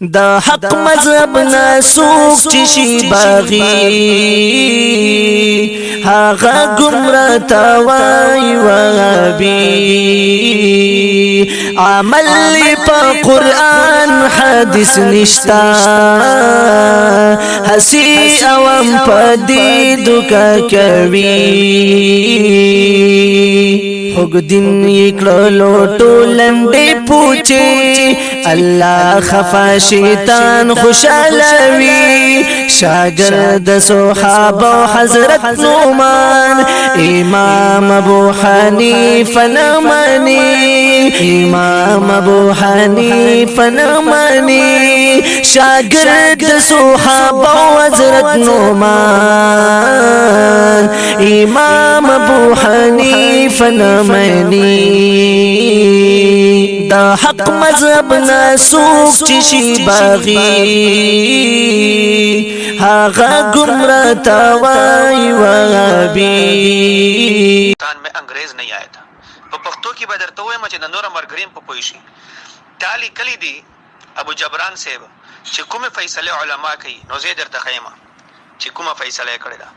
دا حق مذهب ناسوک چشی باغی هاغا گمرا تاوای وابی عمل پا قرآن حدیث نشتا حسی اوام پا دیدو کا کوی حق دین یکلو ټولنډې پوچی الله خفا شیطان خوشالوی شاگرد صحابه حضرت نعمان امام ابو حنیفه نمانی امام ابو حنیفه نمانی شاگرد صحابه حضرت نعمان امام ابو حنیفه نمانی دا حق مذهب ناسوک چشی باغی هاغا گمرا تاوائی وابی میں انگریز نہیں آیا تھا په پښتو کې به درته وایم چې د نور مرګریم په پوي شي تالي کلی دی ابو جبران صاحب چې کومه فیصله علما کوي نو زه درته خیمه چې کومه فیصله کړې ده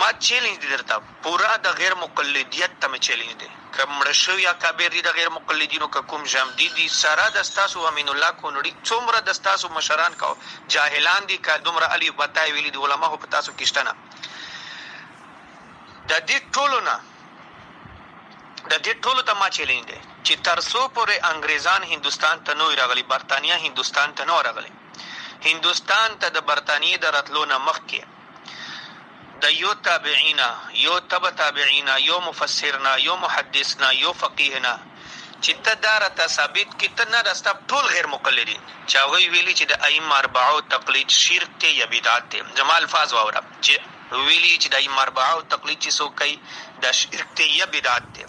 ما چیلنج دي درته پورا د غیر مقلدیت ته مې چیلنج دي کمړ شو یا کبیر دي د غیر مقلدینو کوم جامدی دي سارا دستاسو امین الله کونړي څومره دستاسو مشران کو جاهلان دي کا دومره علی بتای ویلي دي علما په تاسو کېشتنه د دې ټولو ته ما چیلنج دی چې ترسو پورې انګریزان هندستان ته نو راغلي برتانیا هندستان ته نو راغلي هندستان ته د برتانیې د راتلو نه مخکې د یو تابعینا یو تبع تابعینا یو مفسرنا یو محدثنا یو فقیهنا چې ته دارته ثابت کې ته نه راسته ټول غیر مقلدین چې هغوی ویلي چې د ائمه اربعو تقلید شرک دی یا بدعت دی زما الفاظ واوره چې ویلي چې د ائمه اربعو تقلید چې څوک کوي دا شرک دی یا بدعت دی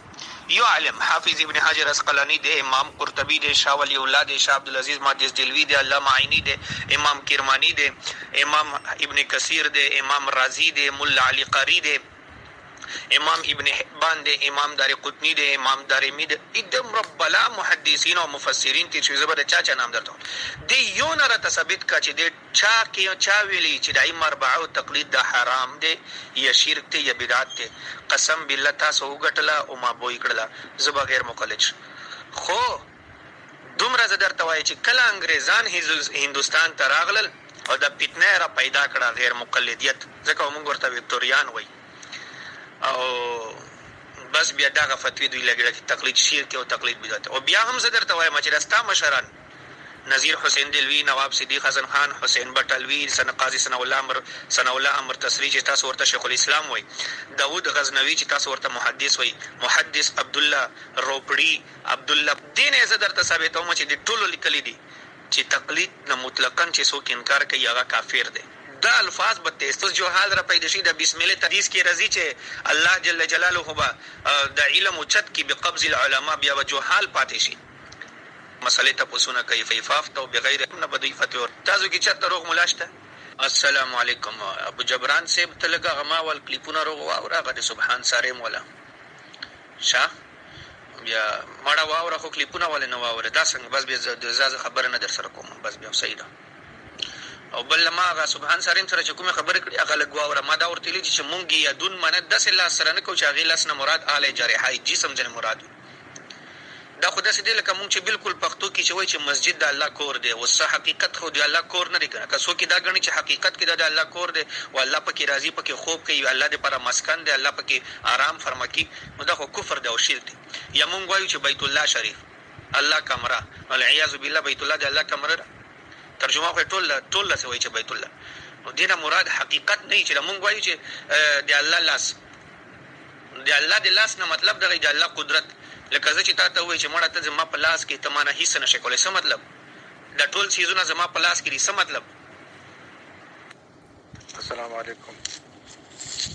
یو عالم حافظ ابن حجر اسقلانی دے امام قرطبی دے شاہ ولی اللہ دے شاہ عبدالعزیز محدث دلوی دے علامہ عینی دے امام کرمانی دے امام ابن کثیر دے امام رازی دے ملا علی قاری دے امام ابن حبان دے امام دار قطنی دے امام دارمی دے ادم رب بلا محدثین و مفسرین تی چیزه بده چا نام درته دی یو نه را ثابت کا چې دی چا ویلی چې دای مربعو تقلید د حرام دی یا شرک دی یا بدعت دی قسم بالله تاسو وګټله او ما بوې کړله زبا غیر مقلد خو دومره زه درته وایي چې کله انګریزان هندوستان ته راغلل او د فتنه را پیدا کړه غیر مقلدیت ځکه موږ ورته وکټوریان وایي او بس بیا دغه فتوی دوی لګړه چې تقلید شرک او تقلید بدعت او بیا هم زه درته وایم چې راستا مشران نذیر حسین دلوی نواب صدیق حسن خان حسین بټلوی قاضی ثناء الله امر تصریح چې تاسو ورته شیخ الاسلام وای داود غزنوی چې تاسو ورته محدث وای محدث عبد الله روپړی عبد الله دین زه درته ثابتوم چې د ټولو لیکلي دي چې تقلید نه مطلقاً چې څوک انکار کوي هغه کافر دی دا الفاظ بتهستوس جو حال را پیدا شي د بسم الله حدیث کې رضی چې الله جل جلاله با د علم اوچت کې بقبض العلماء بیا وجو حال پاتې شي مسئله تاسو کیف فافت او بغیر نه بدی فتور تاسو کې چرته روغ ملاشته السلام علیکم ابو جبران صاحب تلګه غما ول کلیپونه روغ واوره غد سبحان ساره مولا شاه بیا مړه واوره خو کلیپونه ول نه واوره دا څنګه بس بیا زازه خبره نه در سره کوم بس بیا صحیح ده او بل ما غا سبحان سارین سره چې کومه خبره کړي هغه لګواوره ما دا ورته لیدي چې مونږ یادون منه د الله سره نه کو چې هغه لاس نه مراد اعلی جارحای جسم جن مراد دا خو داسې دی لکه مونږ چې بالکل پښتو کې چې وایي چې مسجد د الله کور دی اوس حقیقت خو د الله کور نه دی کنه که څوک دا غني چې حقیقت کې د الله کور دی او الله پکې راضي پکې خوب کوي الله دې پر مسکن دی الله پکې آرام فرمکی نو دا خو کفر دی او شرک دی یا مونږ وایو چې بیت الله شریف الله کمره والعیاذ بالله بیت الله د الله کمره ترجمه خو ټول څه وایي چې بیت الله نو دینه مراد حقیقت نه چې مونږ وایو چې د الله لاس د الله د لاس نه مطلب د الله قدرت لکه زه چې تاسو وایي چې مړه ته زما په لاس کې تمانه هیڅ نشي کولای څه مطلب د ټول سيزونه زما په لاس کې څه مطلب السلام علیکم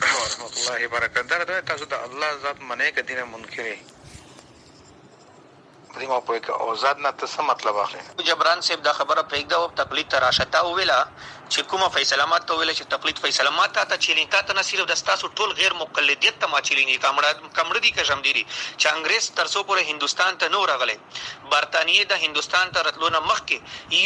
ورحمۃ اللہ وبرکاتہ دا تاسو د الله ذات منې کدینه منکرې دې ما پوهه کې او ذات نه ته څه مطلب اخلي جبران صاحب دا خبره پرېږده او تقلید ته راشته ویله چې کومه فیصله ماته ویله چې تقلید فیصله ماته ته چیلین تا ته نه صرف د ستاسو ټول غیر مقلدیت ته ما چیلین کمړه دي که شمديري چې انګريز تر څو پورې هندستان ته نو راغلی برتانیې د هندستان ته راتلو نه مخکې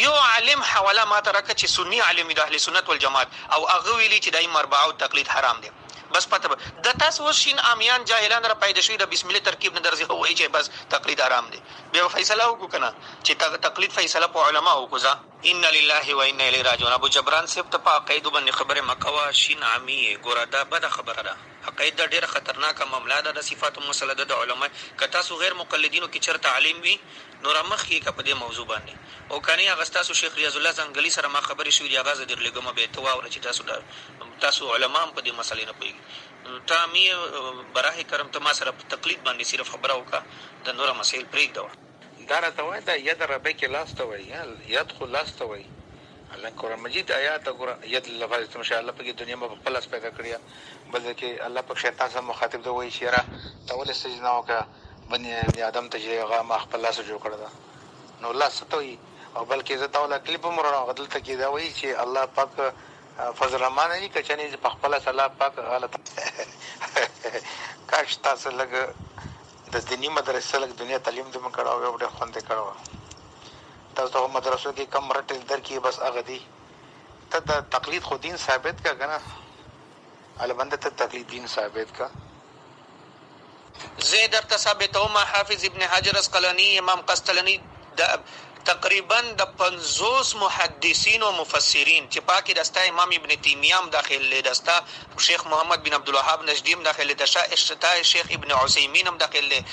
یو عالم حواله ماته راکړه چې سنی عالم د اهل سنت والجماعت او هغه ویلي چې دای مربع او تقلید حرام دي بس پته د تاسو وشین امیان جاهلان را پیدا شوی د بسم الله ترکیب نه درځي هوای چې بس تقلید حرام دي به فیصله وکړه کنه چې تقلید فیصله په علما وکړه ان لله و انا الیه راجعون ابو جبران صاحب ته په عقیده باندې خبره مکوا شین عامی ګوره دا بد خبره ده عقیده ډیره خطرناکه معاملہ ده د صفات مسله د علماء کتا سو غیر مقلدینو کې چرته عالم وي نور مخ کې په دې موضوع باندې او کني هغه تاسو شیخ ریاض الله زنګلی سره ما خبرې شوې دی هغه در لګم به تو او چې تاسو علماء په دې مسلې نه پوهیږي تا می براه کرم ته ما سره تقلید باندې صرف خبره وکړه د نور مسائل پرېږده دا راته وایي دا ید ربک لاست وایي يدخل لاست وایي الله قرآن مجید آیات ګور ید لفظ ان شاء الله په دنیا ما خپل اس پیدا کړیا بل کې الله په شیطان سره مخاطب دی وایي شیرا تول سجنا وکړه بني آدم ته چې هغه ما خپل لاس جوړ کړل نو الله ستوي او بلکې زه تاوله کلیپ مرونه غدل ته کې دا وایي چې الله پاک فضل رحمان علی کچنی په خپل الله پاک غلط کاش تاسو لګ د دینی مدرسې لګ دنیا تعلیم دې من کړهو یو ډېر خوند کړهو تاسو ته مدرسو کې کم رټل در کې بس هغه دی ته د تقلید خو دین ثابت کا کنه البته ته تقلید دین ثابت کا زید در ثابتوما حافظ ابن حجر اسقلانی امام قسطلانی تقریبا د 50 محدثین او مفسرین چې پاکي دستا امام ابن تیمیه هم داخل له دستا شیخ محمد بن عبد الوهاب نجدی هم داخل له دستا اشتای شیخ ابن عثیمین هم داخل له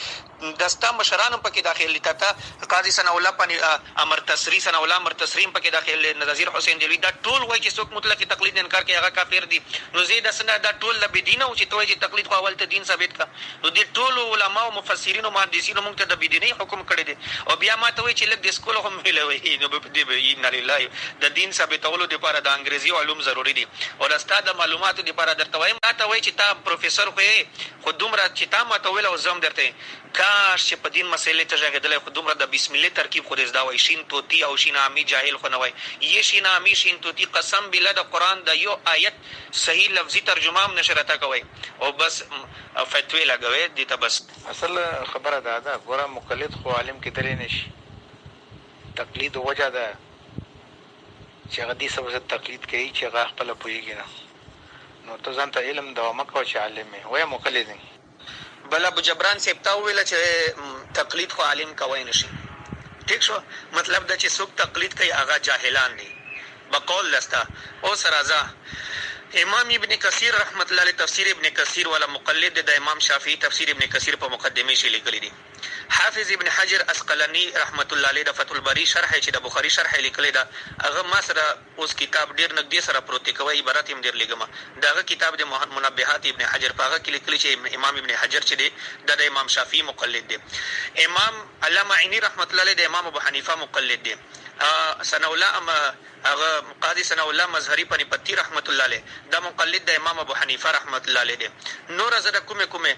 دستا مشران هم پکې داخل لته قاضی ثنا الله پنی امر تسری ثنا الله امر تسریم پکې داخل له نذیر حسین دلوی دا ټول وایي چې څوک مطلق تقلید انکار کوي هغه کافر دي نو زید اسنه دا ټول د بدینه او چې توي چې تقلید خو اول ته دین ثابت کا نو دې ټول علما او مفسرین او محدثین موږ ته د بدینه حکم کړی دي او بیا ما ته وایي چې لږ د سکول هم ملوي نو په دې ان لله د دین ثابتولو لپاره د انګریزي علوم ضروری دي او د استاد معلوماتو لپاره درته وایم ما ته وایي چې تا پروفیسور خو دومره چې تا ما ته ویل او زم درته کاش چې په دین مسلې ته ژغېدل خو دومره د بسم الله ترکیب خو دې زدا وای شین توتی او شین امی جاهل خو نه وای یې شین امی شین توتی قسم بالله د قران د یو آیت صحیح لفظي ترجمه هم نشرته کوي او بس فتوی لګوي دې ته بس اصل خبره ده ګوره مقلد خو عالم کې درې نشي تقلید وجه ده چې هغه دې سبب تقلید کوي چې هغه خپل پوهیږي نه نو ته ځان ته علم دا مکو چې عالم وي مقلد نه بل ابو جبران صاحب ته ویل چې تقلید خو عالم کوي نشي ٹھیک شو مطلب دا چې څوک تقلید کوي هغه جاهلان دي بقول لستا او سرازا امام ابن کثیر رحمت الله علیه تفسیر ابن کثیر ولا مقلد د امام شافعی تفسیر ابن کثیر په مقدمه شي لیکلی دي حافظ ابن حجر اسقلانی رحمت الله علیه د فتح الباری شرح چې د بخاری شرح لیکلی دا هغه ما سره اوس کتاب ډیر نږدې سره پروت کوي عبارت هم ډیر لګم داغه کتاب د منبهات ابن حجر پاغه کې لیکلی چې امام ابن حجر چې دی د امام شافعی مقلد دی امام علامه عینی رحمت الله علیه د امام ابو حنیفه مقلد دی ثنا الله هغه قاضی ثنا الله مظهری پنی پتی رحمت الله علیه دا مقلد د امام ابو حنیفه رحمت الله علیه دی نور زده کومه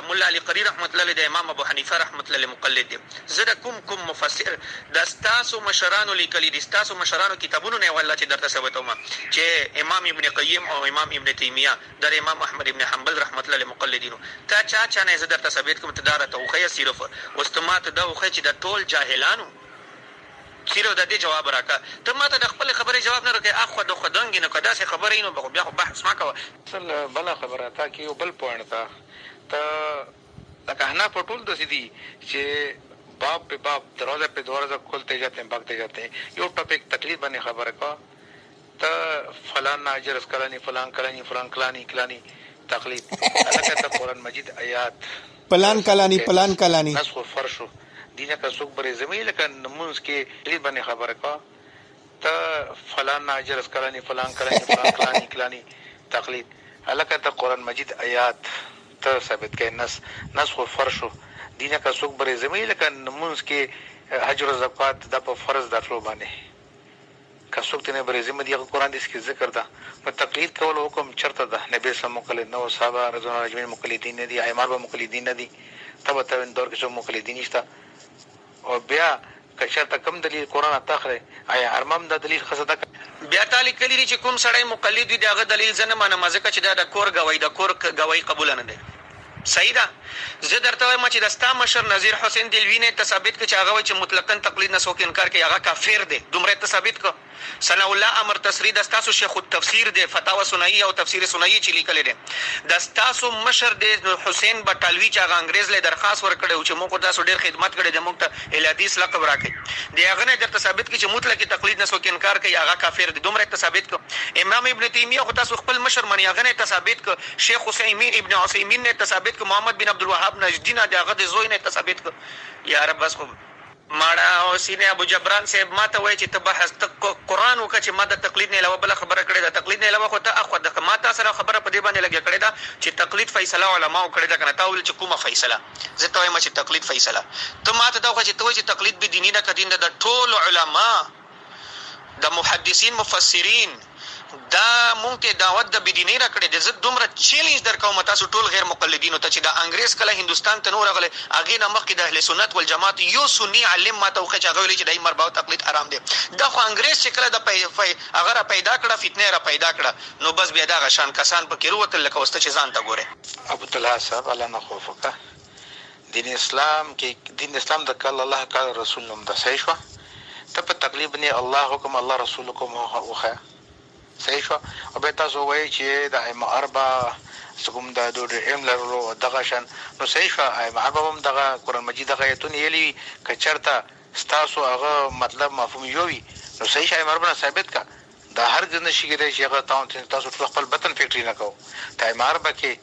مولا علی قری رحمت الله علیه د امام ابو حنیفه رحمت الله علیه مقلد دی زده کوم مفسر د استاسو مشرانو لیکلی دي استاسو مشرانو کتابونو نه والله چې درته ثابتوم چې امام ابن قیم او امام ابن تیمیه د امام احمد ابن حنبل رحمت الله علیه مقلدینو تا چا نه زه درته ثابت کوم تدارته او خیر صرف واستمات دا خو چې د ټول جاهلانو صرف د دې جواب راکا ته ماته د خپل خبرې جواب نه راکې اخو د خدانګ نه کدا سه خبرې نو بیا خو بحث ما کوه اصل بل خبره تا کې یو بل پوینټ تا لکه نه پټول د سيدي چې باب په باب دروازه په دروازه کھولتے جاتے ہیں بھاگتے جاتے ہیں یو ټاپک تکلیف باندې خبره کا ته فلان اجر اسکلانی فلان کلانی تقلید الکه ته قرآن مجید آیات پلان کلانی نسخ فرشو دینه کا څوک برې زمي لکه نمونز کې دې باندې خبره کا ته فلان اجر اسکلانی فلان کلانی تقلید الکه ته قرآن مجید آیات ته ثابت کړي نسخ فرشو دینه کا څوک برې زمي لکه نمونز کې حج او زکات د په فرض درلو باندې کا څوک ته برې زمي دی قرآن دې کې ذکر ده په تقلید کول حکم چرته ده نبی صلی الله علیه وسلم مقلد نو صحابه رضوان الله اجمعین مقلدین دي ائمه به مقلدین دي تبه دور کې څو مقلدین نشته او بیا که چېرته کوم دلیل قرآن تخلی آیا ارمم دا دلیل ښه ده بیا تعالی کلی دي چې کوم سړی مقلد وي د هغه دلیل زه نه منم ځکه چې دا د کور ګوۍ قبوله نه دی. صحیح ده. زه درته وایم چې د ستا مشر نظیر حسین دلوي نه ثابت کړه چې هغه وایي چې مطلقاً تقلید نه څوک انکار کوي هغه کافر دی. دومره ته ثابت کړه. ثناء الله امر تصریح د ستاسو شیخ التفسیر دی، فتاوا ثنائیه او تفسیر ثنائیه چې لیکلی دی. د ستاسو مشر دی حسین بټالوي چې هغه انګریز له درخواست ورکړی و چې موږ تاسو ډېر خدمت کړی دی، موږ ته الحدیث لقب راکړي. د هغه نه درته ثابت کړي چې مطلق تقلید نه څوک انکار کوي هغه کافر دی. دومره ته ثابت کړه. امام ابن تیمیه خو تاسو خپل مشر منئ، هغه نه ته ثابت کړه. شیخ حسین ابن عثیمین نه ته ثابت کړه. محمد بن عبدالوهاب نجدي نه د هغه د زوی نه ته ثابت کړه. یا رب بس خو ماړه او سینه ابو جبران صاحب ما ته وایي چې ته بحث قرآن وکړه چې ما د تقلید نه علاوه بله خبره کړې ده. تقلید نه علاوه خو ته اخو د ما تا سره خبره په دې باندې لګیا کړې ده چې تقلید فیصله علماو کړې ده که نه. تا وویل چې کومه فیصله؟ زه ته وایم چې تقلید فیصله. ته ما ته دا وکړه چې ته وایي چې تقلید بې دیني ده که دین ده. د ټولو علما د محدثین مفسرین دا مونږ ته دعوت د بېدینۍ راکړې دی. زه دومره چیلنج درکوم تاسو ټول غیر مقلدینو ته چې د انګریز کله هندوستان ته نه راغلی هغې نه مخکې د اهل سنت والجماعت یو سني عالم ما ته وښیه چې هغه ویلي چې د مربع او تقلید حرام دی. دا خو انګریز چې کله هغه را پیدا کړه فتنه را پیدا کړه نو بس بیا دغه شان کسان پکې ووتل لکه اوس ته چې ځان ته ګورې. ابوطلحه صاحب الله نه خوف وکړه. دین اسلام د قال الله قال رسول نوم ده. صحیح شوه. ته په تقلید نه الله حکم الله رسول حکم وښیه. صحیح شو. او بیا تاسو وایئ چې د ائمه اربعه څه کوم د دوی علم لرلو دغه شان نو صحیح شو. ائمه اربعه هم دغه قرآن مجید دغه ایتونه ویلي که چېرته ستاسو هغه مطلب مفهوم یو وي نو صحیح شو. ائمه اربعه صابت کا دا هرګز نشي کېدای چې هغه تاسو ټول خپل بطن فکري نه کوو. د ائمه اربعه کې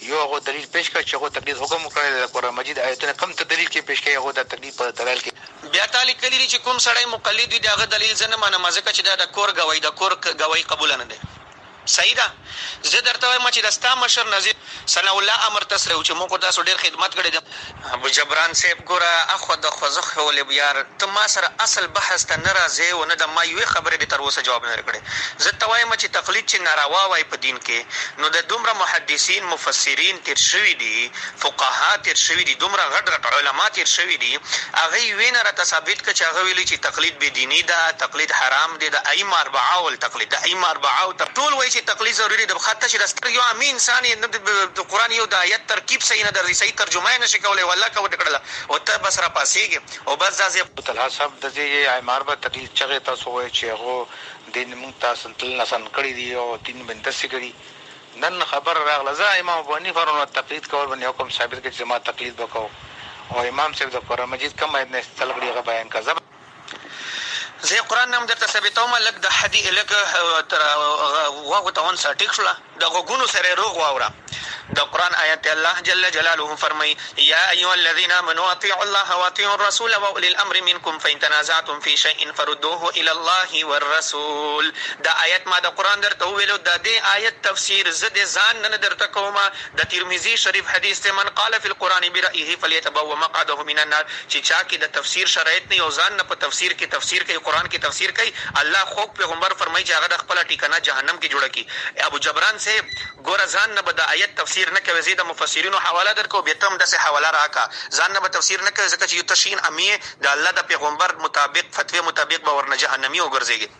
یو هغه دلیل پیش کړ چې هغه تقلید حکم وکړی د قرآن مجید آیتونه کوم ته دلیل کې پیش کړي هغه د تقلید په دلایل کې بیا تا لیکلي دي چې کوم سړی مقلد وي د هغه دلیل زه نه منم ځکه چې دا د کور ګوۍ قبوله نه دی. صحیح ده. زه درته وایم چې د ستا مشر نظیر ثناء الله امر تصریح و چې موږ تاسو ډېر خدمت کړی دی. ابو جبران صاحب ګوره اخو د خوځښ ولې یار ته ما سره اصل بحث ته نه راځې او نه د ما یوې خبرې دې تر اوسه جواب نه راکړې. زه ته وایم چې تقلید چې ناروا وای په دین کې نو د دومره محدثین مفسرین تېر شوي دي، فقها تېر شوي دي، دومره غټ علما تېر شوي دي، هغوی یوې نه راته ثابت کړه چې هغه ویلي چې تقلید بې دیني ده، تقلید حرام دی. د ائمه اربعه والتقلید د ائمه اربعه ټول وایي چې تقلید ضروري ده. حتی چې د ستر یو عامي انسان یې د قرآن یو د آیت ترکیب صحیح نه درځي، صحیح ترجمه یې نشي کولی والله که وکړله او ته بس راپاسېږې او بس دا زه ابوطلحه صاحب د دې ائمه اربعه تقلید چغې تاسو وایئ چې هغو دین موږ ته سن کړي دي او دین باندې داسې کړي. نن خبر راغله زه امام ابو حنیفه رحمه تقلید کول باندې حکم ثابت کړي چې ما تقلید وکړو او امام صاحب د قرآن مجید کوم آیت نه استدلال کړي هغه بیان کړه. زه قرآن نام درته ثابتوم لږ د حدیث لږ غوږو ته ونسه ټیک شوله د غوږونو سره یې روغ واوره. د قرآن آیت الله جل جلاله فرمایي یا ایها الذین آمنوا اطیعوا الله واطیعوا الرسول واولی الامر منکم فإن تنازعتم فی شیء فردوه الی الله والرسول. دا آیت ما د قرآن درته وویلو د دې آیت تفسیر زه د ځان نه درته کوم. د ترمذي شریف حدیث ته من قال فی القرآن برأیه فلیتبوأ مقعده من النار چې چا کې د تفسیر شرایط نه او ځان نه په تفسیر کې تفسیر کوي قرآن کې تفسیر کوي الله خو پیغمبر فرمایي چې هغه د خپل ټیکنه جهنم کې جوړه کی. ابو جبران صاحب ګوره ځان نه به د آیت تفسیر نه کوي. زه د مفسرینو حواله درکو بیا ته هم داسې حواله راکړه. ځان نه به تفسیر نه کوي ځکه چې یو تشین امی د الله د پیغمبر مطابق فتوی مطابق به ورنه جهنمي وګرځېږي.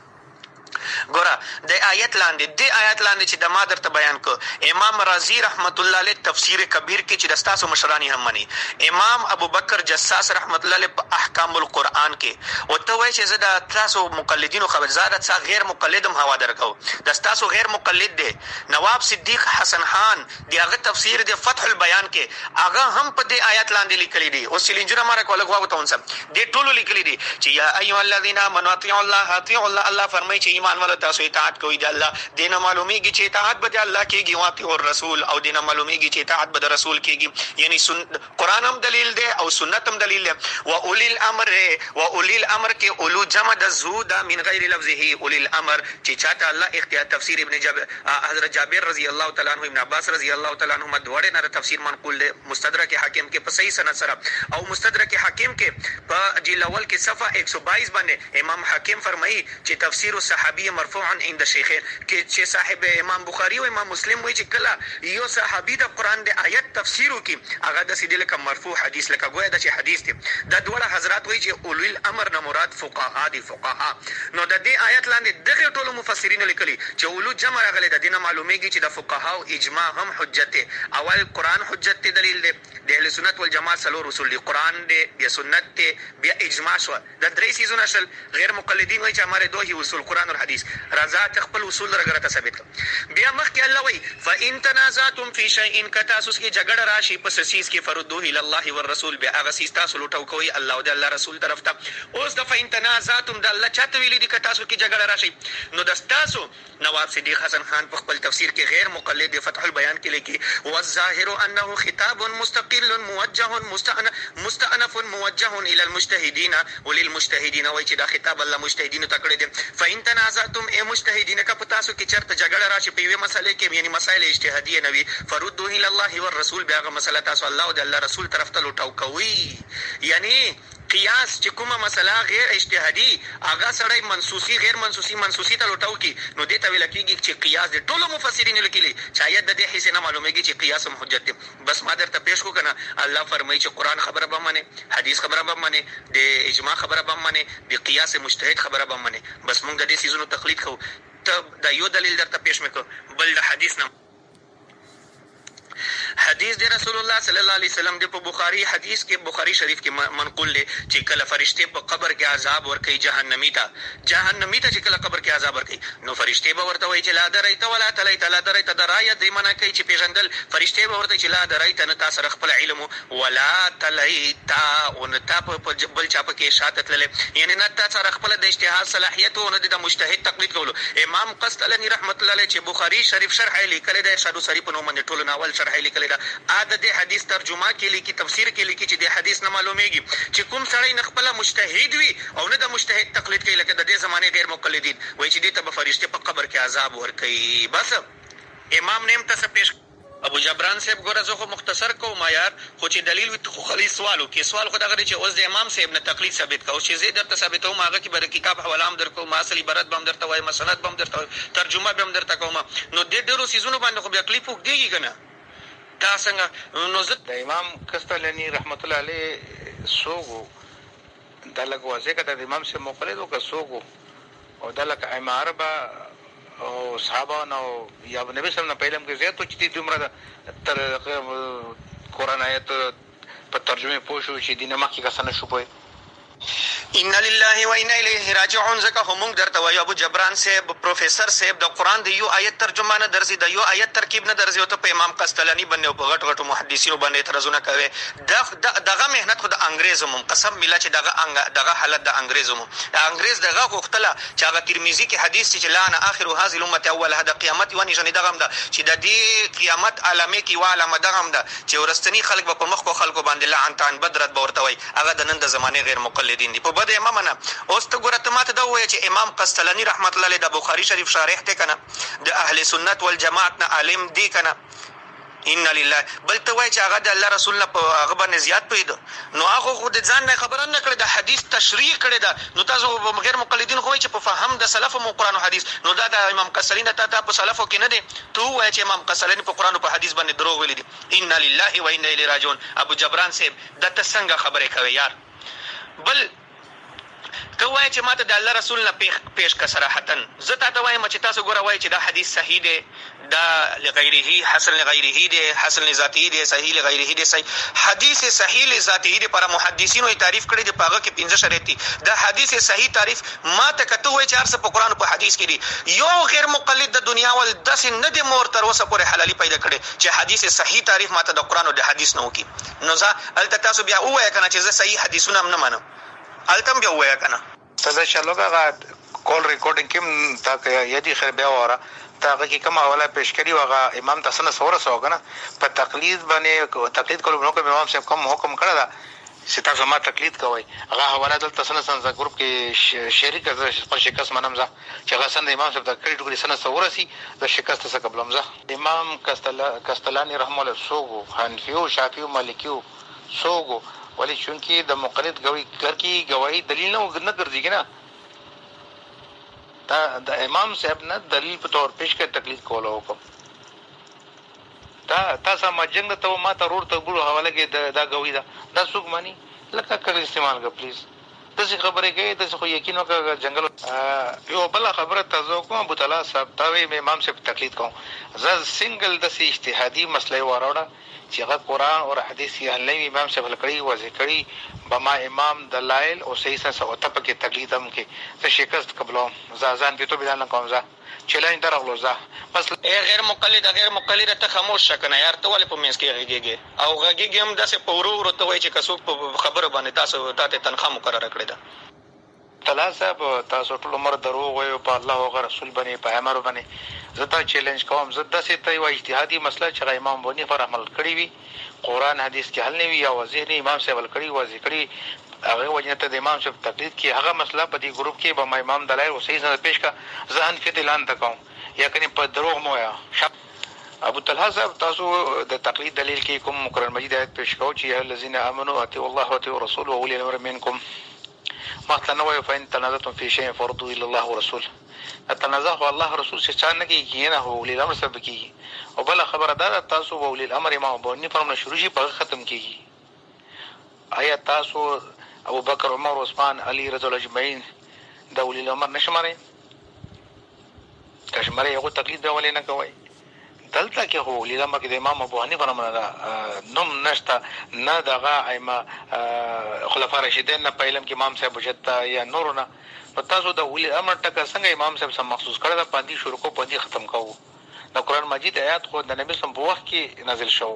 ګوره د آیت لاندې چې د ما درته بیان کو امام رازی رحمت الله علیه تفسیر کبیر کې چې د ستاسو مشرانی هم مني، امام ابو بکر جساس رحمت الله علیه په احکام القرآن کې او ته وایي چې زه د تاسو مقلدینو خبرزاده څه غیر مقلد هم هوا درکو. د ستاسو غیر مقلد دی نواب صدیق حسن خان دی هغه تفسیر د فتح البیان کې هغه هم په دې آیت لاندې لیکلی دی. اوس چیلنجونه ما راکوه لږ واورته ونسم دې ټولو لیکلی دی چې یا ایها الذین آمنوا اطیعوا الله اطیعوا الله. الله فرمایي چې ایمان والو تاسو اطاعت کوئ د الله. دینه معلومیږي چې اطاعت به د الله کېږي واطیعوا الرسول او دینه معلومیږي چې اطاعت به د رسول کېږي. یعنی قرآن هم دلیل دی او سنت هم دلیل دی. و اولی الامر کې اولو جمع د زو ده من غیر لفظه اولی الامر چې چاته الله اختیار. تفسیر ابن حضرت جابر رضی الله تعالی عنہ ابن عباس رضی الله تعالی عنہما دواړه نه تفسیر منقول دی مستدرک حاکم کې په صحیح سند سره او مستدرک حاکم کې په جلد اول کې صفحه 122 باندې امام حاکم فرمایي چې تفسیر الصحابی مرفوع عند الشيخين چې صاحب امام بخاري او امام مسلم وایي چې کله یو صحابي د قران د آیت تفسیر وکي هغه د سیدل کم مرفوع حدیث لکه گویا د حدیث دی د دوه حضرات وایي چې اولو الامر نه مراد فقها دي فقها نو د دې آیت لاندې دغه ټولو مفسرین لیکلي چې اولو جمع راغلي د دینه معلومیږي چې د فقها او اجماع هم حجت دی اول قران حجت دی دلیل دی د اهل سنت والجماعت سلو رسول دی قران دی بیا سنت دی بیا اجماع شو د درې سيزونه شل غیر مقلدین وایي چې ہمارے دو هی اصول قران او حدیث رضا خپل اصول درګره ثابت بیا مخکې الله وایي فان تنازعتم فی شیء کتاسس کی جګړه راشي پس سیس کې فردوه الی الله والرسول بیا هغه سیس تاسو لوټو کوي الله او د الله رسول طرف ته اوس د فین تنازعتم د الله چاته ویلي دي کتاسو کې جګړه راشي نو د تاسو نواب صدیق حسن خان په خپل تفسیر کې غیر مقلد فتح البیان کې لیکي والظاهر انه خطاب مستقل موجه مستأنف موجه الى المجتهدين وللمجتهدين وایي چې دا خطاب الله مجتهدین ته کړی دی فین تنازعتم ای مجتهدین کا پتاسو کې چرته جګړه راشي په یوه مسله کې یعنی مسائل اجتهادیه نوي فردوه الى الله والرسول بیا هغه مسله تاسو الله او د الله رسول طرف ته لوټاو کوي یعنی قیاس چې کومه مسله غیر اجتهادي هغه سړی منسوسی ته لوټاو کی نو دې ته ویل کېږي چې قیاس د ټولو مفسرین لیکلي چې آیت د دې حصے نه معلومیږي چې قیاس هم حجت دی بس ما درته پیش کو کنه الله فرمایي چې قران خبره به منه حدیث خبره به منه د اجماع خبره به منه د قیاس مجتهد خبره به منه بس موږ د دې سيزونو تقلید کوو ته دا یو دلیل درته پیش میکو بل د حدیث نه حدیث د رسول الله صلی الله علیه وسلم د بخاری حدیث کې بخاری شریف کې منقول دی چې کله فرشته په قبر کې عذاب ورکوي جهنمی ته چې کله قبر کې عذاب ورکوي نو فرشته به ورته وایي چې لا درایت ولا تلیت لا درایت درایت دی منه کوي چې پیژندل فرشته به ورته چې لا درایت نه تاسو خپل علم ولا تلیت او نه تاسو په بل چا په کې شاتت للی یعنی نه تاسو خپل د اجتهاد صلاحیت او نه د مجتهد تقلید کولو امام قسطلانی رحمت الله علیه چې بخاری شریف شرح لیکلی دی ارشاد الصری په نوم باندې ټول ناول شرح لیکلی دا د حدیث ترجمه کې لیکي تفسیر کې لیکي چې د حدیث نه معلومیږي چې کوم سړی نه خپل مجتهد وي او نه د مجتهد تقلید کوي لکه د دې زمانه غیر مقلدین وایي چې دې ته به فرشته په قبر کې عذاب ورکوي بس امام نیم ته پیش ابو جبران صاحب ګوره زه خو مختصر کوم یار خو چې دلیل وي خو خالي سوالو کې سوال خو دغه چې اوس د امام صاحب نه تقلید ثابت کوو چې زه درته ثابتوم هغه کې به کتاب حواله هم درکوم اصل عبارت به هم درته وایم مسند به هم درته ترجمه به هم درته کوم نو د ډېرو سیزونو باندې خو بیا کلیپ وکړي کنه دا څنګه نو زه د امام قسطلانی رحمت الله علیه سوغو د لګوازه کده د امام سے مقلد او که سوغو او د لک اماربه او صحابه نو یا نبی صلی الله علیه وسلم په علم کې زیات چې دومره تر قرآن آیت په ترجمه پوښو چې دینه مکه کسانه شو پوي ان لله و انا الیه راجعون زکه هم درته وایو ابو جبران صاحب پروفیسور صاحب د قران د یو آیت ترجمه نه درځي د یو آیت ترکیب نه درځي او ته په امام قسطلانی باندې او په غټ محدثینو باندې ترزونه کوي دغه مهنت خو د انګریزمو قسم مله چې دغه حالت د انګریزمو انګریز دغه غوښتله چې هغه ترمذی کې حدیث چې لعنه اخر هذه الامه اول هدا قیامت ونی جن دغه ده چې د دې قیامت علامه کې علامه دغه ده چې ورستنی خلک په مخ کو خلکو باندې لعنتان بدرت بورته وي هغه د نن د زمانه غیر مقلدین دي په بده امامنا اوس ته ګوره ته ماته دا وایي چې امام قسطلانی رحمت الله علیه د بخاری شریف شارح ته کنه د اهل سنت والجماعت نه عالم دی کنه ان لله بل ته وایي چې هغه د الله رسول نه په هغه باندې زیات پوهېده نو هغه خو د ځان نه خبره نه کړې د حدیث تشریح کړې ده نو تاسو غیر مقلدین خو وایي چې په فهم د سلف او قرآن او حدیث نو دا د امام قسطلانی ته په سلفو کې نه دی ته وایي چې امام قسطلانی په قرآن او په حدیث باندې دروغ ویلي دي ان لله و انا الیه راجعون ابو جبران صاحب د ته څنګه خبرې کوي یار بل ته وایي چې ماته د الله رسول نه پیش کا صراحتا زه تاسو وایم چې تاسو ګوره وایي چې دا حدیث صحیح دی دا لغیره حسن لغیره دی حسن لذاته دی صحیح لغیره دی صحیح حدیث صحیح لذاته دی پر محدثینو یې تعریف کړی دی پاغه کې 15 شرط دي دا حدیث صحیح تعریف ماته کته وایي چې ارسه په قران په حدیث کې دی یو غیر مقلد د دنیا ول داس نه دی مور تر اوسه پورې حلالي پیدا کړي چې حدیث صحیح تعریف ماته د قران او د حدیث نه وکي نو ځا الته تاسو بیا وایي کنه چې زه صحیح حدیثونه نه منم التم بیا وایي کنه ته شالوګه کول ریکارډینګ کوم تا یدي خیر بیا وره تا هغه کې کوم حواله پیش کړی وغه امام تاسو نه سوره سو کنه په تقلید باندې تقلید کول نو کوم امام صاحب کوم حکم کړی دا چې تاسو ما تقلید کوئ هغه حواله دلته سن سن ګروپ کې شریک په شکست منم ځه چې هغه سن امام صاحب د کړي ټولې سن سوره سي د شکست څخه قبل ځه امام قسطلانی رحمه الله سوغو حنفیو شافعیو مالکیو سوغو ولی چونکی د مقلد گواہی کر کی گواہی دلیل نه ګرځي کنه دا د امام صاحب نه دلیل په تور پیش کړ تقلید کولو حکم دا تاسو ما جنگ ته ما ته روړ ته ګورو حواله کې دا غوي دا څوک مانی لکه کړي استعمال کا پلیز دغه خبرې کوي دغه خو یقین وکړه جنگل یو بل خبره تاسو کوم ابو تعالی صاحب دا وی امام صاحب تقلید کوم ز سنگل د اجتهادي مسله وراوړه چې هغه قرآن او حدیث یې هلوي امام صاحب لکړي واضح کړي بما امام دلائل او صحیح سره او ته پکې تقلید هم کې ته شکست قبلو ځان دې ته بیان کوم ځا چلنج درغلو ځا بس غیر مقلد ته خاموش شکنه یار ته ولې په مینس کې غږیږي او غږیږي هم داسې په ورو ته وایي چې کڅوک په خبره باندې تاسو ته تنخواه مقرره کړې ده طلا صاحب تاسو ټول عمر دروغ وایو په الله او رسول باندې په امر باندې زه چیلنج کوم زه داسې ته یو اجتهادي مسله چې امام بونی پر عمل کړی وي قرآن حدیث کې حل نه وي یا واضح نه امام صاحب کړی واضح کړی هغه وجه ته د امام صاحب تقلید کې هغه مسله په دې ګروپ کې به امام دلایل او صحیح سره پیش کا ځان فت اعلان تکوم یا کني په دروغ مو یا ابو طلحه صاحب تاسو د تقلید دلیل کې کوم قرآن مجید آیت پیش کوو چې الذين امنوا اطيعوا الله واطيعوا الرسول واولي الامر منكم مثلا نو فإن تنازعتم في شيء فردوه الى الله ورسول تنازع الله رسول سے چا نه کیږي نه هو اولي الامر سره کیږي او بل خبره دا تاسو اولي الامر امام بونی فرمایي شروع شي په ختم کیږي آیا تاسو ابو بکر عمر عثمان علی رضی الله اجمعین د اولي الامر نشماري کشمره یو تقلید به ولې نه کوي دلته کې هو اولي الامر کې د امام ابو حنیفه رحمه نوم نشته نه دغه ائمه خلفای راشدین نه په علم کې امام صاحب وجدتا یا نورونه په تاسو د اولي الامر ټکه څنګه امام صاحب سم مخصوص کړی دا باندې شروع کو باندې ختم کوو د قرآن مجید آیات خو د نبی سم په وخت کې نازل شو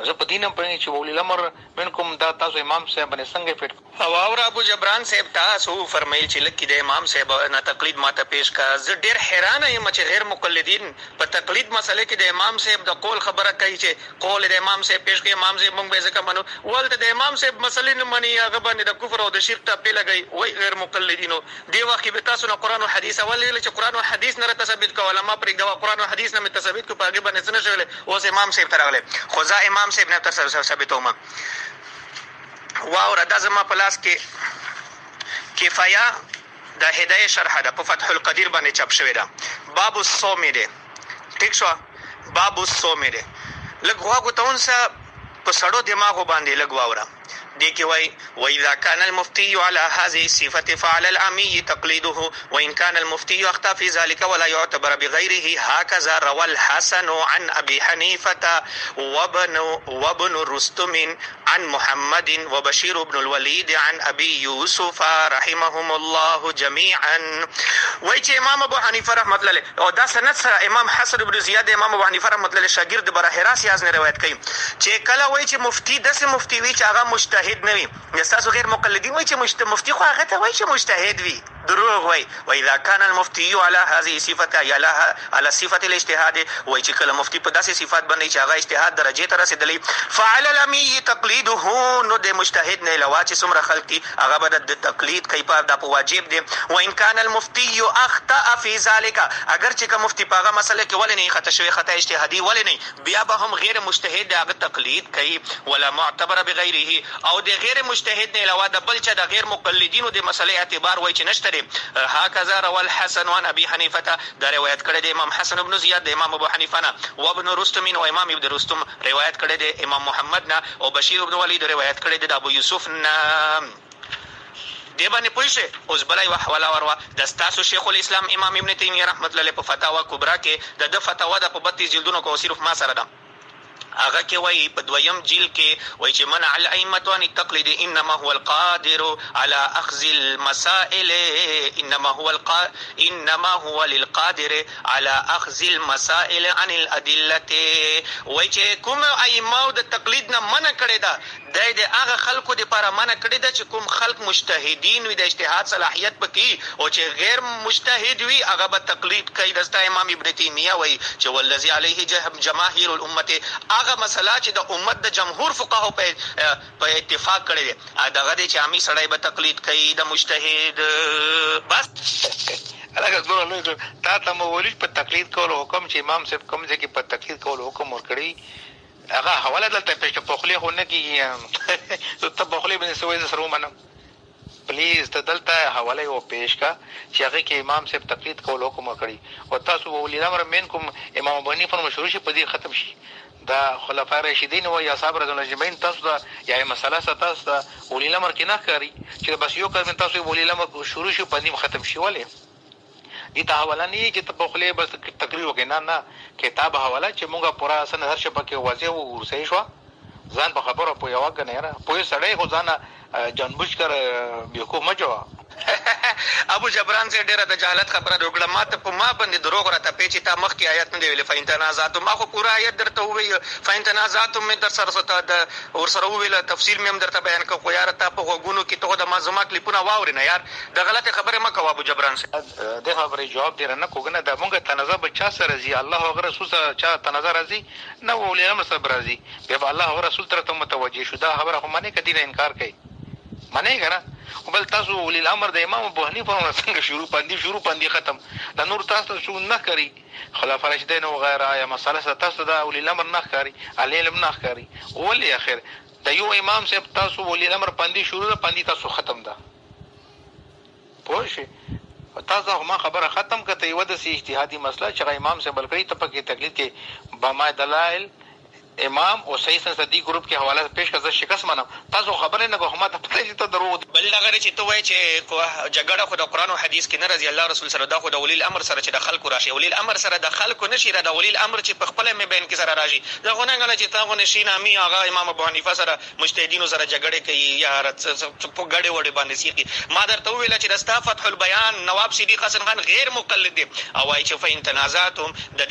زه په دینم پوهیږم چې اولي الامر منکم دا تاسو امام صاحب باندې څنګه فټ او اور ابو جبران صاحب تاسو فرمایل چې لکه د امام صاحب نه تقلید ماته پیش کا زه ډیر حیران یم چې غیر مقلدین په تقلید مسله کې د امام صاحب د قول خبره کوي چې قول د امام صاحب پیش کوي امام صاحب موږ به ځکه منو ولته د امام صاحب مسلې نه مني هغه باندې د کفر او د شرک ته په لګي وای غیر مقلدینو دی وخت کې به تاسو نه قرآن او حدیث ولې چې قرآن او حدیث نه ثابت کوله ما پرې دا قرآن او حدیث نه ثابت کو په هغه باندې څه شول اوس امام صاحب ترغله خو ځا امام صاحب نه تر ثابتوم واو را د زما په لاس کې کفایه د هدايه شرح ده په فتح القدیر باندې چاپ شوی ده باب الصوم ده ٹھیک شو باب الصوم ده لګوا کو تونسه په سړو دماغو باندې لګواوره دي کې وای واذا كان المفتي على هذه الصفه فعلى العمي تقليده وان كان المفتي اخطا في ذلك ولا يعتبر بغيره هكذا روى الحسن عن ابي حنيفه وابن رستم عن محمد وبشير بن الوليد عن ابي يوسف رحمهم الله جميعا وای چې امام ابو حنیفه رحمت الله او دا سند سره امام حسن بن زیاد امام ابو حنیفه رحمت الله شاګرد براهراس یاز نه روایت کوي چې کله وای چې مفتی دسه مفتی وی چې هغه مجتهد نه وي تاسو غیر مقلدین وای چې مفتی خو هغه ته وای چې مجتهد وي دروغ وای واذا كان المفتي على هذه الصفه على صفه الاجتهاد وای چې کله مفتی په داسې صفات باندې چې هغه اجتهاد درجه ته رسیدلی فعل الامي تقليده نو د مجتهد نه علاوه چې څومره خلک دي هغه به د تقلید کوي په واجب دي وان كان المفتي اخطا في ذلك اگر چې کوم مفتی په هغه مسله کې ولې نه خطا شوی خطا اجتهادي ولې نه بیا به هم غیر مجتهد هغه تقلید کوي ولا معتبر بغیره او د غیر مجتهد نه علاوه د بل چا د غیر مقلدینو د مسلې اعتبار وای چې نشته هكذا روى الحسن عن ابي حنيفه دا روایت کړی دی امام حسن بن زیاد د امام ابو حنیفه نه او ابن رستم او امام ابن رستم روایت کړی دی امام محمد نه او بشیر بن ولید روایت کړی دی د ابو یوسف نه دی باندې پوښه اوس بلای حواله وروا د تاسو شیخ الاسلام امام ابن تیمیه رحمت الله علیه په فتاوا کبرا کې د فتاوا د په 32 جلدونو کو صرف ما سره ده هغه کې وایي په دویم جلد کې وایي چې منع الائمه عن التقلید انما هو القادر على اخذ المسائل انما هو للقادر على اخذ المسائل عن الادله وایي چې کوم ائمه د تقلید نه منع کړی دا د هغه خلکو لپاره منع کړی دا چې کوم خلک مجتهدین وي د اجتهاد صلاحیت پکې او چې غیر مجتهد وي هغه به تقلید کوي د امام ابن تیمیه وایي چې والذي عليه جماهیر الامه هغه مسله چې د امت د جمهور فقهاو په اتفاق کړی دی دغه دی چې عامي سړی به تقلید کوي د مجتهد بس هغه زور له تا ته مولید په تقلید کولو حکم چې امام صاحب کوم ځای کې په تقلید کولو حکم ورکړي هغه حواله دلته پېښه په خلی خو نه کیږي ته په خلی باندې سوې سره ومنم پلیز ته دلته حواله یو پیش کا چې هغه کې امام صاحب تقلید کول حکم کړی او تاسو ولی الامر منکم امام ابو حنیفه مشهور شي په دې ختم شي دا خلفای راشدین او یا اصحاب رضوان الله اجمعین تاسو دا یا مسله تاسو دا ولی الامر کې نه کوي چې بس یو کار تاسو ولی الامر شروع شي په دې ختم شي ولې دي ته حواله نه چې په خله بس تقریر وکړي نه کتاب حواله چې موږ پورا سن هر شپه کې واضح و ورسې شو ځان په خبره په یو وګ نه را په سړی خو ځان جانبوش کر بیوکو مجو ابو جبران سے ډیره د جهالت خبره وکړه ماته په ما باندې دروغ راته پیچې تا مخ کې آیت نه دی ویل فین تنازعات ما خو پورا آیت درته وی فین تنازعات مې در سره ستا د اور سره ویل تفصیل مې هم درته بیان کړ خو یار ته په غوګونو کې ته د مازما کلیپونه واوري نه یار د غلطه خبره مکو ابو جبران سے د خبرې جواب دی نه کوګنه د مونږه تنازع بچا سره زی الله او رسول سره چا تنازع راځي نه ولې امر سره راځي به الله او رسول تر ته متوجه شو دا خبره خو منه کدی نه انکار کوي منه کنه بل تاسو ولې الامر د امام ابو حنیفه څنګه شروع پاندې ختم د نور تاسو شو نه کوي خلفای راشدین او غیره یا مساله تاسو دا ولې الامر نه کوي علم نه کوي ولې اخر د یو امام صاحب تاسو ولې الامر پاندې شروع پاندې تاسو ختم ده پوه شئ تاسو ما خبره ختم کته یو د سی اجتهادي مسله چې امام صاحب بلکې ته پکې تقلید کې بما دلائل امام او صحیح صدیق گروپ کې حواله پیش کړه شکست منم تاسو خبره نه کوم ته پته چې ته درو بل دغه چې ته وای چې جګړه خو د قران او حدیث کې نه رضی الله رسول سره دا خو د ولی الامر سره چې د خلکو راشي ولی الامر سره د خلکو نشي را د ولی الامر چې په خپل مې بین کې سره راشي دا غو نه غل چې تا غو نشي نامي هغه امام ابو حنیفه سره مجتهدینو سره جګړه کوي یا په غړې وړې باندې سیخي ما درته ویل چې د فتح البیان نواب صدیق حسن خان غیر مقلد دي او وايي چې فین تنازعتم د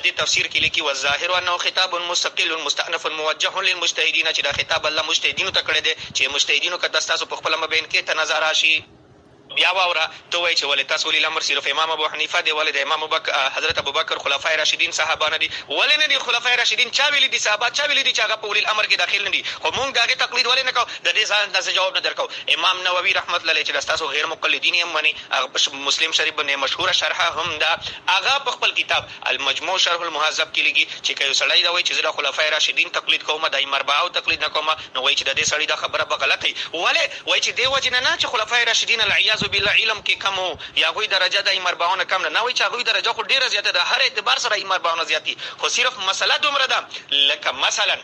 دې تفسیر کې لیکي والظاهر انه خطاب مستقل مستأنف موجه للمجتهدين چې دا خطاب الله مجتهدینو ته کړی دی چې مجتهدینو کده تاسو په خپل مبین کې تنازع راشي بیا واوره ته وایي چې ولې تاسو ولې الامر صرف امام ابو حنیفه دی ولې د امام حضرت ابوبکر خلفای راشدین صحابه نه دي ولې نه دي خلفای راشدین چا ویلي دي صحابه چا ویلي دي چې هغه په ولې الامر کې داخل نه دي خو مونږ هغه تقلید ولې نه کوو د دې ځان د جواب نه درکو امام نووي رحمت الله علیه چې تاسو غیر مقلدین هم مني مسلم شریف باندې مشهور شرحه هم دا هغه په خپل کتاب المجموع شرح المهذب کې لګي چې کایو سړی دا وایي چې زه خلفای راشدین تقلید کوم د مربع او تقلید نه کوم نو وایي چې د دې سړی دا خبره به غلطه ولې وایي چې دی وجه نه چې خلفای راشدین العیاذ بالله علم کې کم یا غوی درجه د مربعونه کم نه وایي چې غوی درجه خو ډیره زیاته ده هر اعتبار سره مربعونه زیاتی خو صرف مسله دومره ده لکه مثلا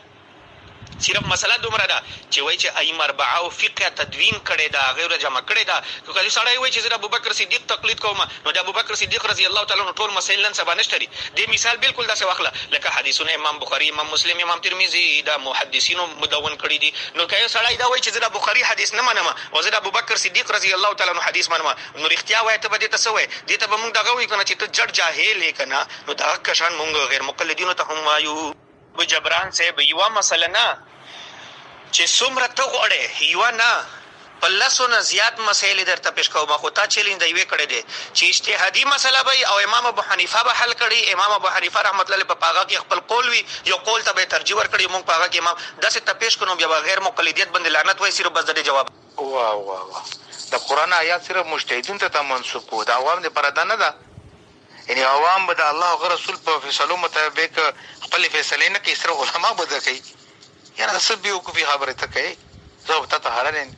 صرف مسله دومره ده چې وایي چې ای مربعه او فقه تدوین کړي دا غیر جمع کړي دا کله سړی وایي چې زه ابوبکر صدیق تقلید کوم نو د ابوبکر صدیق رضی الله تعالی عنہ ټول مسائل نن سبا نشته دي د مثال بالکل داسې واخله لکه حدیثونه امام بخاری امام مسلم امام ترمذی دا محدثینو مدون کړي دي نو کله سړی دا وایي چې زه بخاری حدیث نه منم او زه ابوبکر صدیق رضی الله تعالی عنہ حدیث منم نو رښتیا وایي ته به دې ته سوې دې ته به موږ دغه وایو کنه چې ته جړ جاهل یې کنه نو دا کشان موږ غیر مقلدینو ته هم وایو ابو جبران صاحب یو مسله نه چې څومره ته غواړې یو نه په لسو نه زیات مسایل درته پیش کوم خو تا چیلنج دی وی کړی دی چې اجتهادي مسله به او امام ابو حنیفه به حل کړي امام ابو حنیفه رحمت الله په پاغه کې خپل قول وی یو قول ته به ترجیح ور کړی مونږ پاغه کې امام داسې ته پیش کړو بیا غیر مقلدیت باندې لعنت وای صرف بس د جواب واه د قران آیات صرف مجتهدین ته منسوب وو د عوام لپاره ده نه ده یعنی عوام به د الله او رسول په فیصلو مطابق خپل فیصله نه کوي صرف علما به ده کوي یاره څه بیوقوفي خبره ته کوي زه ته حالین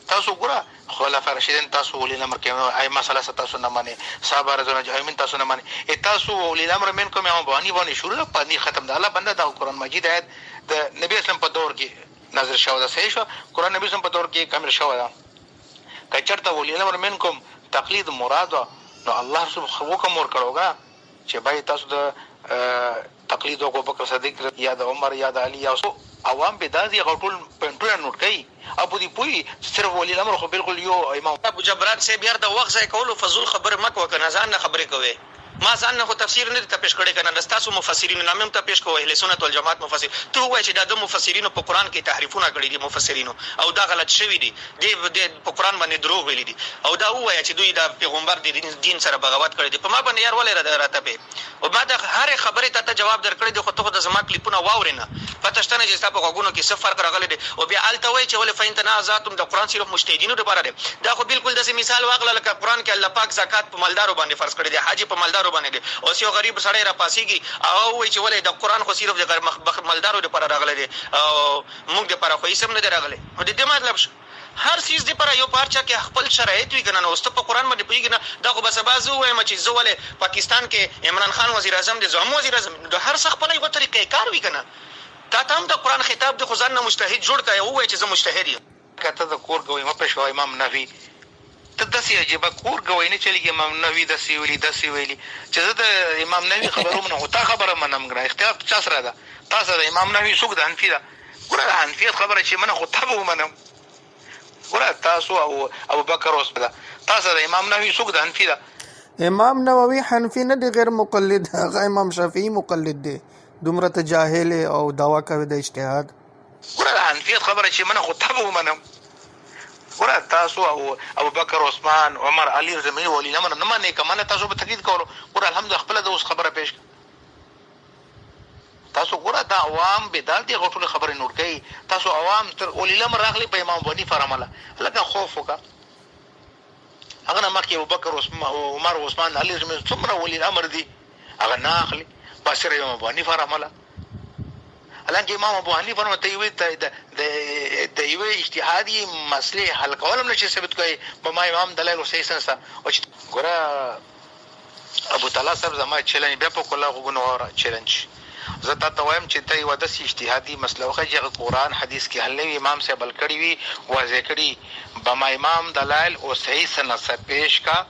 تاسو ګوره خلفای راشدین تاسو ولې الامر کې ای مسله تاسو نه مانی صحابه رضوان الله اجمعین تاسو نه مانی تاسو ولې الامر منکم امام باندې شروع پانی ختم ده الله بنده د قران مجید آیت د نبی اسلام په دور کې نازل شوی ده صحیح شو قران نبی اسلام په دور کې کامل شوی ده کچرته ولې الامر منکم تقلید مراد نو الله سبحانه حکم ور کړوګه چې بای تاسو د تقلید ابو بکر صدیق یا د عمر یا د علی یا عوام به دازي غټول پنټونه نوٹ کوي ابو دی پوي صرف ولي الامر خو بالکل یو امام ابو جبران سے بیا د وخت ځای کولو فضول خبر مکو کنه ځان نه خبرې کوي ما ځان نه خو تفسیر نه ته پیش کړی کنه دستاسو مفسرین نام هم ته پیش کوی اهل سنت والجماعت مفسر ته وایي چې د مفسرینو په قران کې تحریفونه کړی دي مفسرینو او دا غلط شوی دي د په قران باندې دروغ ویلي دي او دا وایي چې دوی د پیغمبر د دین سره بغاوت کړی دي په ما باندې یار ولې راته په او بعد هر خبره ته جواب درکړی دی خو ته د زما کلیپونه واورینه پتهشتنه چې تاسو په غوګونو کې څه فرق راغلی دی او بیا الته وایي چې ولې فین تنازعتم د قران صرف مجتهدینو لپاره دی دا خو بالکل د مثال واغله لکه قران کې الله پاک زکات په مالدارو باندې فرض کړی دی حج په مالدارو باندې دی او یو غریب سړی را پاسيږي او وایي چې ولې د قران خو صرف د مالدارو لپاره راغلی دی او موږ لپاره خو یې سم نه دی راغلی نو د دې مطلب هر چیز دی پر یو پارچا کې خپل شرایط وي کنه. نو واست په قران باندې پوهیږي نه دا خو بس باز وایم چې زه ولې پاکستان کې عمران خان وزیر اعظم دی زمو وزیر اعظم د هر څه خپل یو طریقې کار وي کنه. تا ته هم د قران خطاب د خزان نه مجتهد جوړ کړي او وایي چې زه مجتهد یم. کته د کور کوي ما په شو امام نووي ته داسې عجیبه کور کوي نه چلیږي امام نووي داسې ویلي چې زه د امام نووي خبرو منه او تا خبره منم ګره اختلاف چا سره ده تاسو د امام نووي څوک د حنفي ده ګوره حنفیت خبره چې منه خو ته به ومنم ګوره تاسو او ابوبکر اوس ده تاسو د امام نووي څوک د حنفي ده امام نووي حنفي نه دی غیر مقلد هغه امام شافعي مقلد دی دومره ته جاهل او دعوا کوي د اجتهاد ګوره حنفیت خبره چې منه خو ته به ومنم ګوره تاسو او ابوبکر عثمان عمر علي زمي ولي نه منې کمنه تاسو به تقلید کولو ګوره الحمدلله خپل د اوس خبره پیش تاسو ګوره دا عوام بدال دي غوټول خبره نور کوي تاسو عوام تر ولي لمر راغلي په امام بني فرمله لکه خوف وکړه هغه نه مخکې ابوبکر عمر عثمان علي زمي څومره ولي الامر دي هغه نه اخلي بصره امام بني فرمله الانکه امام ابو حنیفه نو ته وی د یو اجتهادي مسلې حل کول هم نشي ثابت کوي په ما امام دلایل صحیح سنسا او ګوره ابو تعالی صاحب زما چیلنج بیا په کله غوونه چیلنج زه تاسو وایم چې ته یو د اجتهادي مسله خو چې قرآن حدیث کې حل امام صاحب بل کړی وي واضح کړی به ما امام دلایل او صحیح سنسا پیش کا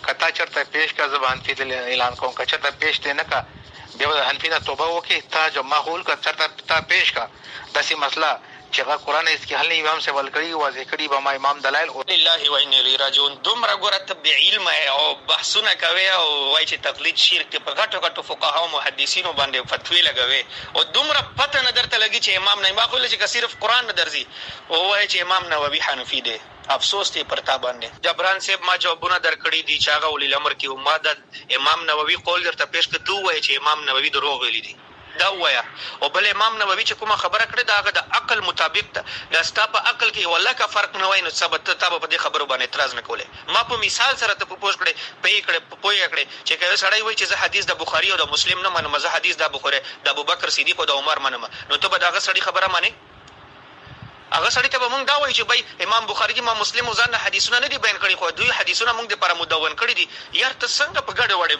کتا چرته پیش کا زبان فی اعلان کوم کچا ته پیش نه کا بیا د حنفی نه توبه وکي تا جو معقول کا چرته تا پیش کا داسې مسله چې هغه قرآن اس کې حل امام سے ول کړی واضح کړی به ما امام دلایل او لله و انا الیه راجعون. دومره ګوره ته بې علمه او بحثونه کوي او وایي چې تقلید شرک دی په غټو فقها او محدثینو باندې فتوی لګوي او دومره پته نه درته لګي چې امام نه ما خو چې صرف قرآن نه درځي او وایي چې امام نووي حنفي دی. افسوس دی پر تا باندې. جبران صاحب ما جوابونه درکړي دي چې هغه ولي الامر کې ما د امام نووي قول درته پیش کړ تو وایي چې امام نووي دروغ ویلي دي دا وایا او بل امام نووي چې کومه خبره کړې دا هغه د عقل مطابق ده دا ستا په عقل کې والله کا فرق نه وای نو ثابت ته په دې خبرو باندې اعتراض نه کوله. ما په مثال سره ته پوښتنه کړې پوي کړې چې کله سړی وایي چې زه حدیث د بخاری او د مسلم نه منم زه حدیث د بخاری د ابوبکر صدیق او د عمر منم نو ته به دا سړی خبره مانی هغه سړی ته به مونږ دا وایو چې بای امام بخاری امام مسلم ځان حدیثونه نه دي بیان کړي خو دوی حدیثونه مونږ د پر مدون کړي دي یار ته څنګه په ګډه وړي